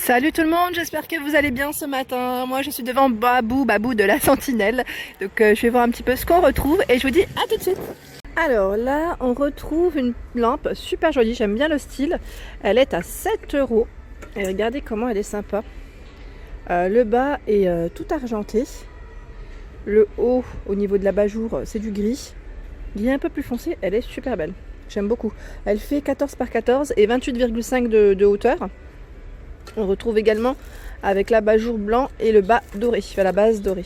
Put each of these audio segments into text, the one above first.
Salut tout le monde, j'espère que vous allez bien ce matin. Moi je suis devant Babou de la Sentinelle. Donc je vais voir un petit peu ce qu'on retrouve et je vous dis à tout de suite. Alors là on retrouve une lampe super jolie, j'aime bien le style. Elle est à 7 euros. Et regardez comment elle est sympa. Le bas est tout argenté. Le haut au niveau de l'abat-jour c'est du gris. Gris un peu plus foncé, elle est super belle. J'aime beaucoup. Elle fait 14 par 14 et 28,5 de hauteur. On retrouve également avec l'abat-jour blanc et le bas doré, à la base dorée.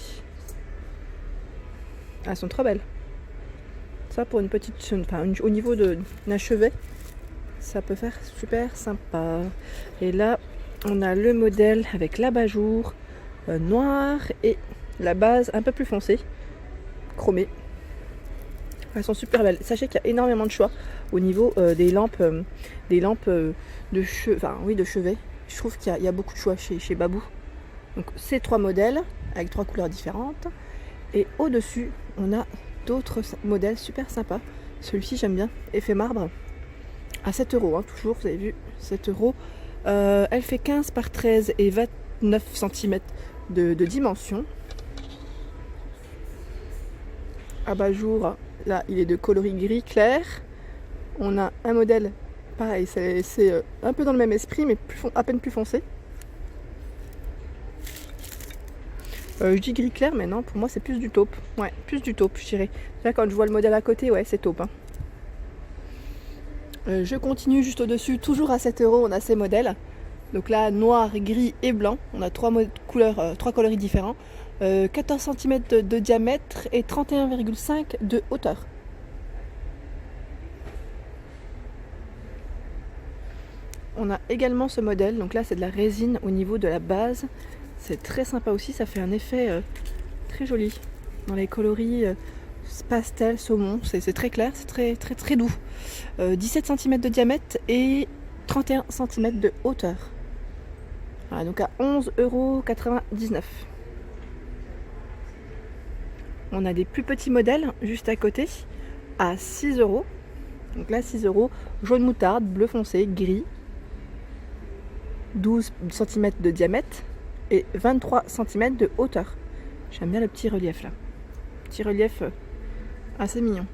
Elles sont trop belles. Ça pour une petite, au niveau d'un chevet, ça peut faire super sympa. Et là, on a le modèle avec l'abat-jour noir et la base un peu plus foncée, chromée. Elles sont super belles. Sachez qu'il y a énormément de choix au niveau des lampes de chevet. Je trouve qu'il y a beaucoup de choix chez Babou. Donc ces trois modèles avec trois couleurs différentes. Et au-dessus, on a d'autres modèles super sympas. Celui-ci j'aime bien, effet marbre. À 7 euros, toujours, vous avez vu, 7 euros. Elle fait 15 par 13 et 29 cm de dimension. Abat-jour, là il est de coloris gris clair. On a un modèle pareil, c'est un peu dans le même esprit, mais à peine plus foncé. Je dis gris clair, mais non, pour moi c'est plus du taupe. Ouais, plus du taupe, je dirais. Là, quand je vois le modèle à côté, ouais, c'est taupe. Je continue juste au-dessus, toujours à 7 euros, on a ces modèles. Donc là, noir, gris et blanc. On a trois coloris différents. 14 cm de diamètre et 31,5 de hauteur. On a également ce modèle, donc là c'est de la résine au niveau de la base. C'est très sympa aussi, ça fait un effet très joli. Dans les coloris pastel, saumon, c'est très clair, c'est très doux. 17 cm de diamètre et 31 cm de hauteur. Voilà, donc à 11,99 €. On a des plus petits modèles juste à côté à 6 euros. Donc là 6 euros, jaune moutarde, bleu foncé, gris. 12 cm de diamètre et 23 cm de hauteur. J'aime bien le petit relief là. Petit relief assez mignon.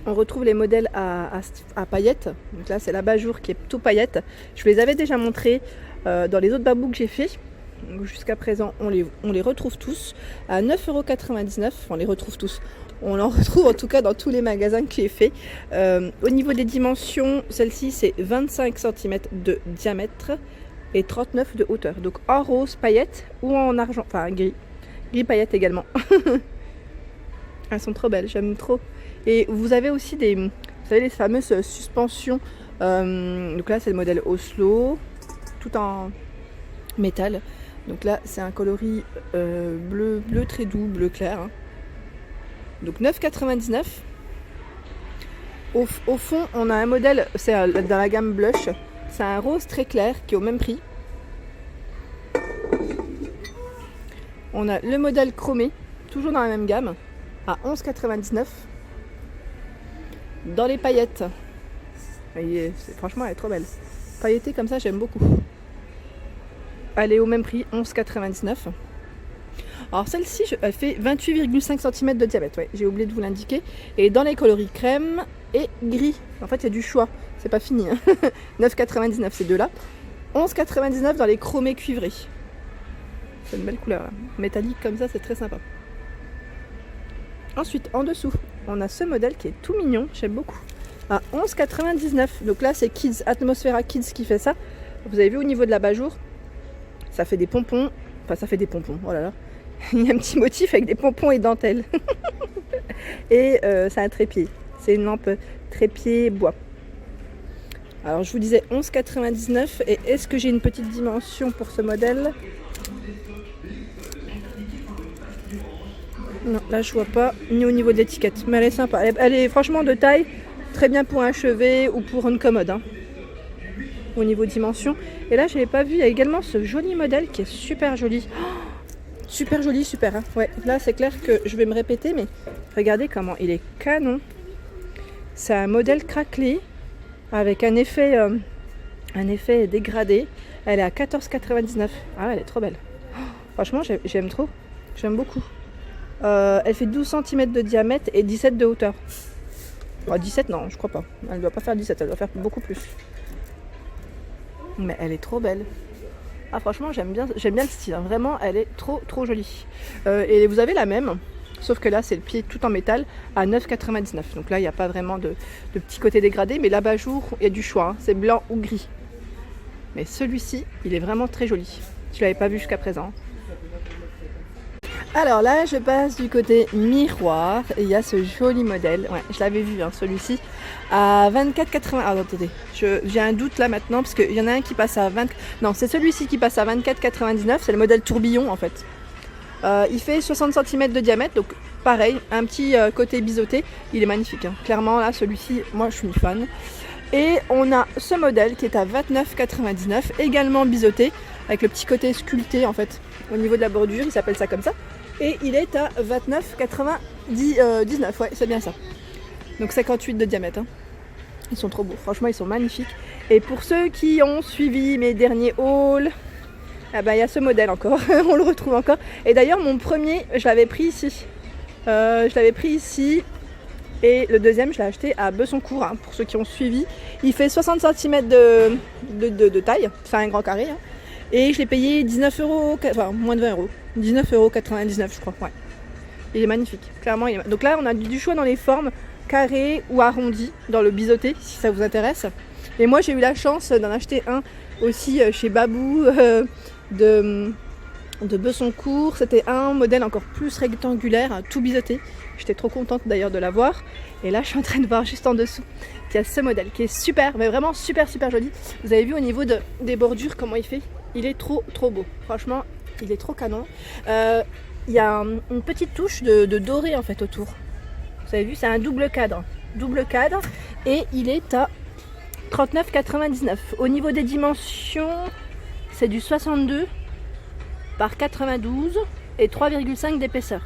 On retrouve les modèles à paillettes. Donc là c'est l'abat-jour qui est tout paillettes. Je vous les avais déjà montrés dans les autres babous que j'ai fait. Jusqu'à présent on les retrouve tous à 9,99 €. On les retrouve tous. On en retrouve en tout cas dans tous les magasins que j'ai fait. Au niveau des dimensions, celle-ci c'est 25 cm de diamètre et 39 de hauteur. Donc en rose paillette ou en argent, enfin gris. Gris paillette également. Elles sont trop belles, j'aime trop. Et vous avez aussi vous savez, les fameuses suspensions. Donc là c'est le modèle Oslo, tout en métal. Donc là c'est un coloris bleu très doux, bleu clair. Donc 9,99 €. Au fond, on a un modèle, c'est dans la gamme blush. C'est un rose très clair qui est au même prix. On a le modèle chromé, toujours dans la même gamme, à 11,99 €. Dans les paillettes, franchement elle est trop belle. Paillettée comme ça, j'aime beaucoup. Elle est au même prix, 11,99 €. Alors celle-ci, elle fait 28,5 cm de diamètre, ouais, j'ai oublié de vous l'indiquer. Et dans les coloris crème et gris. En fait, il y a du choix, c'est pas fini. 9,99 € ces deux-là. 11,99 € dans les chromés cuivrés. C'est une belle couleur, là. Métallique comme ça, c'est très sympa. Ensuite, en dessous, on a ce modèle qui est tout mignon, j'aime beaucoup. À 11,99 €. Donc là, c'est Kids, Atmosphera Kids qui fait ça. Vous avez vu au niveau de l'abat-jour, ça fait des pompons. Enfin, ça fait des pompons, oh là là. Il y a un petit motif avec des pompons et dentelles. Et c'est un trépied. C'est une lampe trépied bois. Alors je vous disais 11,99 €. Et est-ce que j'ai une petite dimension pour ce modèle? Non, là je vois pas, ni au niveau de l'étiquette. Mais elle est sympa. Elle est franchement de taille, très bien pour un chevet ou pour une commode. Au niveau dimension. Et là je l'ai pas vu, il y a également ce joli modèle qui est super joli. Super joli, super. Ouais, là c'est clair que je vais me répéter, mais regardez comment il est canon. C'est un modèle craquelé avec un effet un effet dégradé. Elle est à 14,99 €. Ah ouais, elle est trop belle. Franchement, j'aime trop. J'aime beaucoup. Elle fait 12 cm de diamètre et 17 de hauteur. 17 non, je crois pas. Elle ne doit pas faire 17, elle doit faire beaucoup plus. Mais elle est trop belle. Ah franchement, j'aime bien le style. Hein. Vraiment, elle est trop jolie. Et vous avez la même, sauf que là, c'est le pied tout en métal à 9,99 €. Donc là, il n'y a pas vraiment de petit côté dégradé. Mais l'abat-jour, il y a du choix. Hein. C'est blanc ou gris. Mais celui-ci, il est vraiment très joli. Je ne l'avais pas vu jusqu'à présent. Alors là, je passe du côté miroir et il y a ce joli modèle. Ouais, je l'avais vu, hein, celui-ci, à 24,80 €. Ah, attendez, j'ai un doute là maintenant parce qu'il y en a un qui passe à 20. Non, c'est celui-ci qui passe à 24,99 €. C'est le modèle tourbillon en fait. Il fait 60 cm de diamètre, donc pareil, un petit côté biseauté. Il est magnifique. Hein. Clairement, là, celui-ci, moi, je suis fan. Et on a ce modèle qui est à 29,99 €, également biseauté, avec le petit côté sculpté en fait, au niveau de la bordure, il s'appelle ça comme ça. Et il est à 29,99 €, ouais, c'est bien ça. Donc 58 de diamètre. Hein. Ils sont trop beaux, franchement, ils sont magnifiques. Et pour ceux qui ont suivi mes derniers hauls, ah ben, il y a ce modèle encore, on le retrouve encore. Et d'ailleurs, mon premier, je l'avais pris ici. Et le deuxième, je l'ai acheté à Besoncourt, hein, pour ceux qui ont suivi. Il fait 60 cm de taille, c'est un grand carré. Hein. Et je l'ai payé 19 €, enfin moins de 20 €. 19,99 € je crois, ouais. Il est magnifique, clairement. Donc là, on a du choix dans les formes carrées ou arrondies, dans le biseauté, si ça vous intéresse. Et moi, j'ai eu la chance d'en acheter un aussi chez Babou, de Besoncourt. C'était un modèle encore plus rectangulaire, tout biseauté. J'étais trop contente d'ailleurs de l'avoir. Et là, je suis en train de voir juste en dessous qu'il y a ce modèle qui est super, mais vraiment super joli. Vous avez vu au niveau des bordures comment il fait? Il est trop beau. Franchement, il est trop canon. Il y a une petite touche de doré en fait autour. Vous avez vu, c'est un double cadre. Et il est à 39,99 €. Au niveau des dimensions, c'est du 62 par 92 et 3,5 d'épaisseur.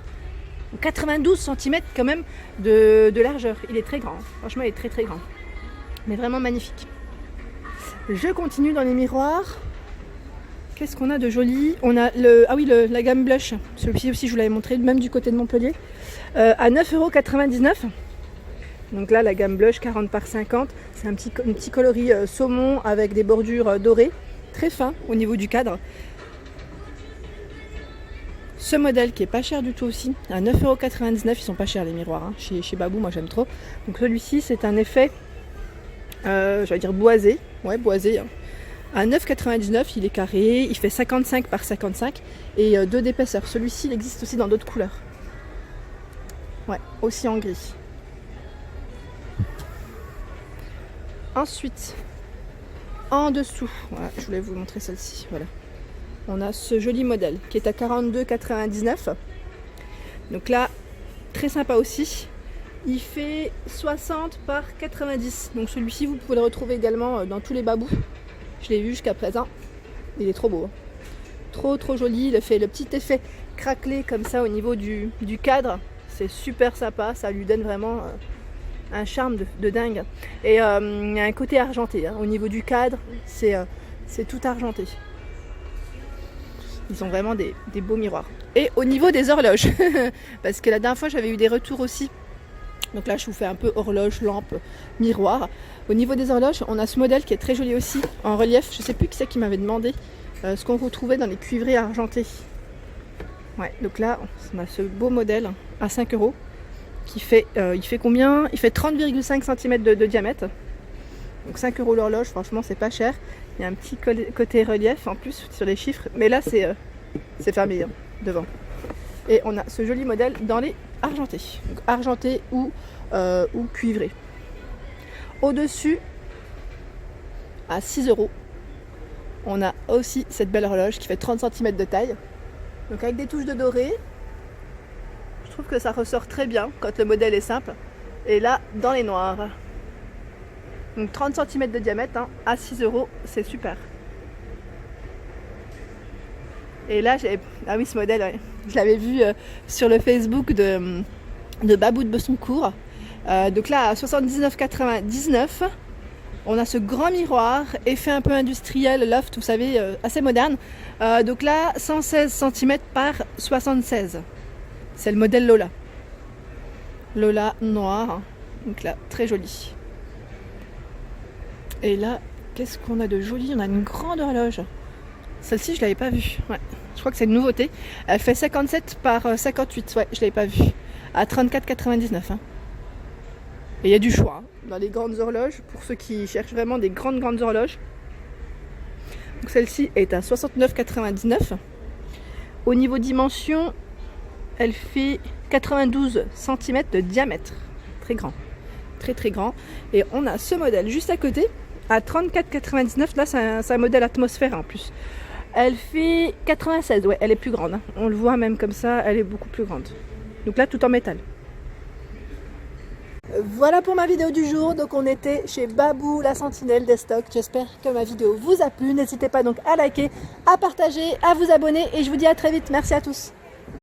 92 cm quand même de largeur. Il est très grand. Franchement, il est très grand. Mais vraiment magnifique. Je continue dans les miroirs. Qu'est-ce qu'on a de joli? On a la gamme blush. Celui-ci aussi, je vous l'avais montré, même du côté de Montpellier. À 9,99 €. Donc là, la gamme blush 40 par 50. C'est un petit coloris saumon avec des bordures dorées. Très fin au niveau du cadre. Ce modèle qui est pas cher du tout aussi, à 9,99 €. Ils sont pas chers les miroirs, hein. Chez Babou, moi j'aime trop. Donc celui-ci, c'est un effet, j'allais dire boisé. Ouais, boisé. Hein. À 9,99 €, il est carré, il fait 55 par 55 et 2 d'épaisseur. Celui-ci, il existe aussi dans d'autres couleurs. Ouais, aussi en gris. Ensuite, en dessous, voilà, je voulais vous montrer celle-ci. Voilà. On a ce joli modèle qui est à 42,99 €. Donc là, très sympa aussi. Il fait 60 par 90. Donc celui-ci, vous pouvez le retrouver également dans tous les babous. Je l'ai vu jusqu'à présent. Il est trop beau. Hein. Trop joli. Il fait le petit effet craquelé comme ça au niveau du cadre. C'est super sympa. Ça lui donne vraiment un charme de dingue. Et il y a un côté argenté. Hein. Au niveau du cadre, c'est tout argenté. Ils ont vraiment des beaux miroirs. Et au niveau des horloges, parce que la dernière fois j'avais eu des retours aussi. Donc là je vous fais un peu horloge, lampe, miroir. Au niveau des horloges, on a ce modèle qui est très joli aussi, en relief. Je sais plus qui c'est qui m'avait demandé ce qu'on retrouvait dans les cuivrés argentés. Ouais, donc là on a ce beau modèle à 5 € qui fait, il fait combien? Il fait 30,5 cm de diamètre. Donc 5 € l'horloge, franchement c'est pas cher. Il y a un petit côté relief en plus sur les chiffres, mais là c'est fermé hein, devant. Et on a ce joli modèle dans les argentés, donc argenté ou cuivré. Au-dessus, à 6 €, on a aussi cette belle horloge qui fait 30 cm de taille. Donc avec des touches de doré. Je trouve que ça ressort très bien quand le modèle est simple. Et là, dans les noirs. Donc 30 cm de diamètre, hein, à 6 €, c'est super. Et là, ah oui, ce modèle, ouais. Je l'avais vu sur le Facebook de Babou de Besoncourt. Donc là, à 79,99 On a ce grand miroir, effet un peu industriel, loft, vous savez, assez moderne. Donc là, 116 cm par 76. C'est le modèle Lola. Lola noir, donc là, très joli. Et là, qu'est-ce qu'on a de joli? On a une grande horloge. Celle-ci, je ne l'avais pas vue. Ouais. Je crois que c'est une nouveauté. Elle fait 57 par 58. Ouais, je ne l'avais pas vue. À 34,99. Hein. Et il y a du choix dans les grandes horloges pour ceux qui cherchent vraiment des grandes horloges. Donc celle-ci est à 69,99. Au niveau dimension, elle fait 92 cm de diamètre. Très grand. Très grand. Et on a ce modèle juste à côté à 34,99. Là, c'est un modèle atmosphère en plus. Elle fait 96. Ouais, elle est plus grande. Hein. On le voit même comme ça, elle est beaucoup plus grande. Donc là, tout en métal. Voilà pour ma vidéo du jour. Donc on était chez Babou, la sentinelle des stocks. J'espère que ma vidéo vous a plu. N'hésitez pas donc à liker, à partager, à vous abonner. Et je vous dis à très vite. Merci à tous.